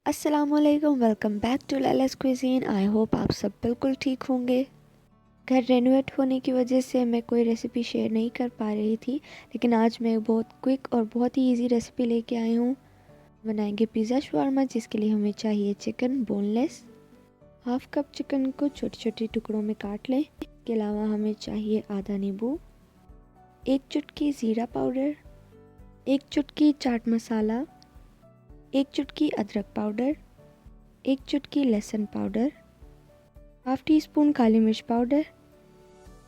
अस्सलामुअलैकुम, welcome back to Laila's cuisine. I hope आप सब बिल्कुल ठीक होंगे। घर रेनोवेट होने की वजह से मैं कोई रेसिपी शेयर नहीं कर पा रही थी, लेकिन आज मैं बहुत क्विक और बहुत ही इजी रेसिपी लेके आई हूँ। बनाएंगे पिज़्ज़ा शवारमा, जिसके लिए हमें चाहिए chicken boneless. Half cup chicken को छोटे छोटे टुकड़ों में काट लें। इसके अलावा हमें चाहिए आधा नींबू, एक चुटकी ज़ीरा पाउडर, एक चुटकी चाट मसाला, एक चुटकी अदरक पाउडर, एक चुटकी लहसुन पाउडर, हाफ टी स्पून काली मिर्च पाउडर,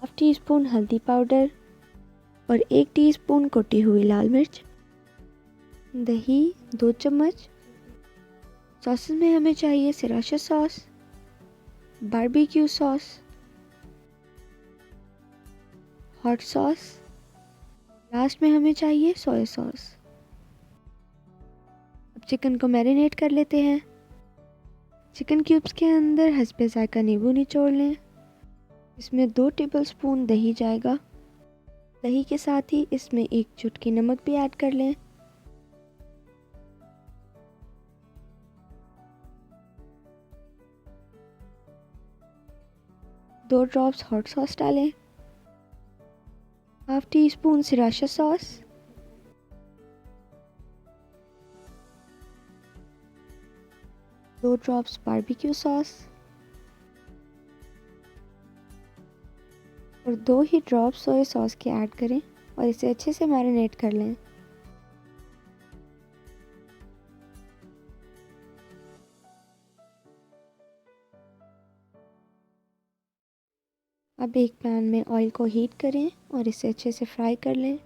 हाफ टी स्पून हल्दी पाउडर और एक टीस्पून कुटी हुई लाल मिर्च। दही 2 चम्मच। सॉसेस में हमें चाहिए sriracha sauce, barbecue sauce, hot sauce. Last में हमें चाहिए सोया सॉस। अब चिकन को मैरिनेट कर लेते हैं। चिकन क्यूब्स के अंदर हस्बे जायका नींबू निचोड़ लें। इसमें 2 टेबलस्पून दही जाएगा। दही के साथ ही इसमें एक चुटकी नमक भी ऐड कर लें। दो ड्रॉप्स हॉट सॉस डालें। Half teaspoon sriracha sauce, 2 drops barbecue sauce और 2 ही ड्रॉप सोया सॉस के ऐड करें और इसे अच्छे से मैरिनेट कर लें। अब एक पैन में ऑयल को हीट करें और इसे अच्छे से फ्राई कर लें।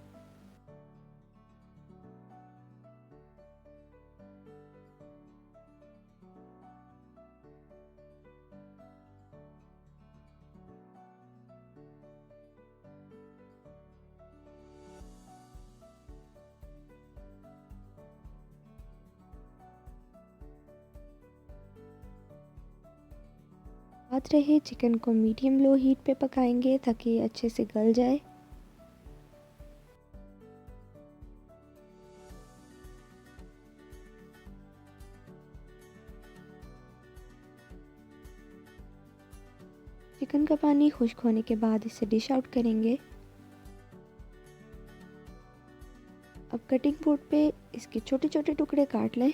याद रहे चिकन को मीडियम लो हीट पे पकाएंगे ताकि ये अच्छे से गल जाए। चिकन का पानी खुश्क होने के बाद इसे डिश आउट करेंगे। अब कटिंग बोर्ड पे इसके छोटे छोटे टुकड़े काट लें।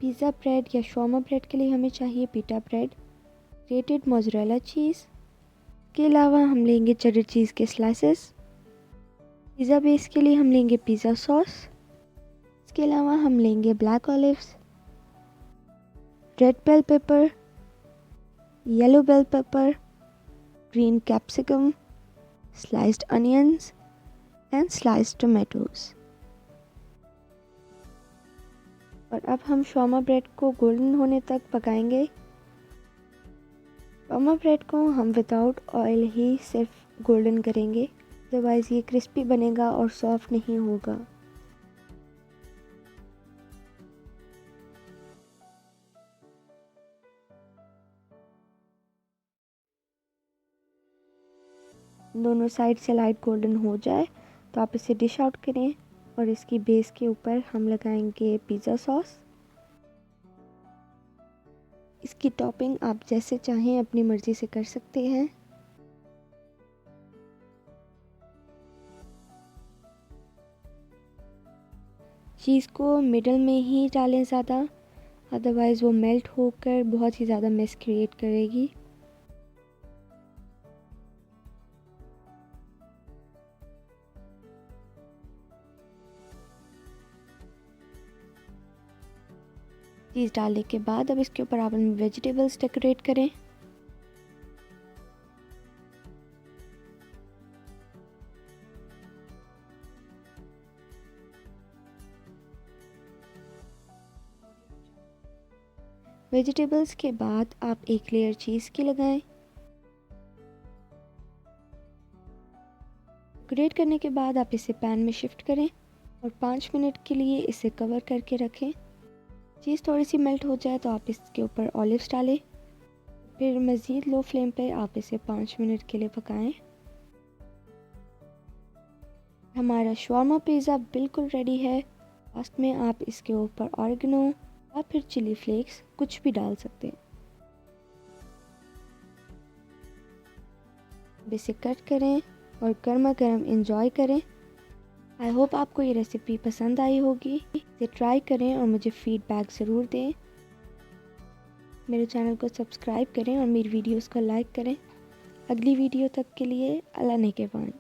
पिज़्ज़ा ब्रेड या शवारमा ब्रेड के लिए हमें चाहिए पिटा ब्रेड, ग्रेटेड मोज़रेला चीज़। के अलावा हम लेंगे चेडर चीज़ के स्लाइसेस। पिज़्ज़ा बेस के लिए हम लेंगे पिज़्ज़ा सॉस। इसके अलावा हम लेंगे black olives, red bell pepper, yellow bell pepper, green capsicum, sliced onions and sliced tomatoes. और अब हम शवारमा ब्रेड को गोल्डन होने तक पकाएंगे। शवारमा ब्रेड को हम विदाउट ऑयल ही सिर्फ गोल्डन करेंगे, अदरवाइज़ ये क्रिस्पी बनेगा और सॉफ्ट नहीं होगा। दोनों साइड से लाइट गोल्डन हो जाए तो आप इसे डिश आउट करें और इसकी बेस के ऊपर हम लगाएंगे पिज़्ज़ा सॉस। इसकी टॉपिंग आप जैसे चाहें अपनी मर्ज़ी से कर सकते हैं। चीज़ को मिडल में ही डालें ज़्यादा, अदरवाइज़ वो मेल्ट होकर बहुत ही ज़्यादा मेस क्रिएट करेगी। चीज़ डालने के बाद अब इसके ऊपर आप वेजिटेबल्स डेकोरेट करें। वेजिटेबल्स के बाद आप एक लेयर चीज़ की लगाएं। डेकोरेट करने के बाद आप इसे पैन में शिफ्ट करें और 5 मिनट के लिए इसे कवर करके रखें। चीज़ थोड़ी सी मेल्ट हो जाए तो आप इसके ऊपर ऑलिव्स डालें। फिर मज़ीद लो फ्लेम पे आप इसे 5 मिनट के लिए पकाएं। हमारा शवारमा पिज़्ज़ा बिल्कुल रेडी है। लास्ट में आप इसके ऊपर ऑरिगेनो या फिर चिली फ्लेक्स कुछ भी डाल सकते हैं। अब इसे कट करें और गर्मा गर्म इंजॉय करें। आई होप आपको ये रेसिपी पसंद आई होगी। इसे ट्राई करें और मुझे फीडबैक ज़रूर दें। मेरे चैनल को सब्सक्राइब करें और मेरी वीडियोस को लाइक करें। अगली वीडियो तक के लिए अल्लाह निगहबान।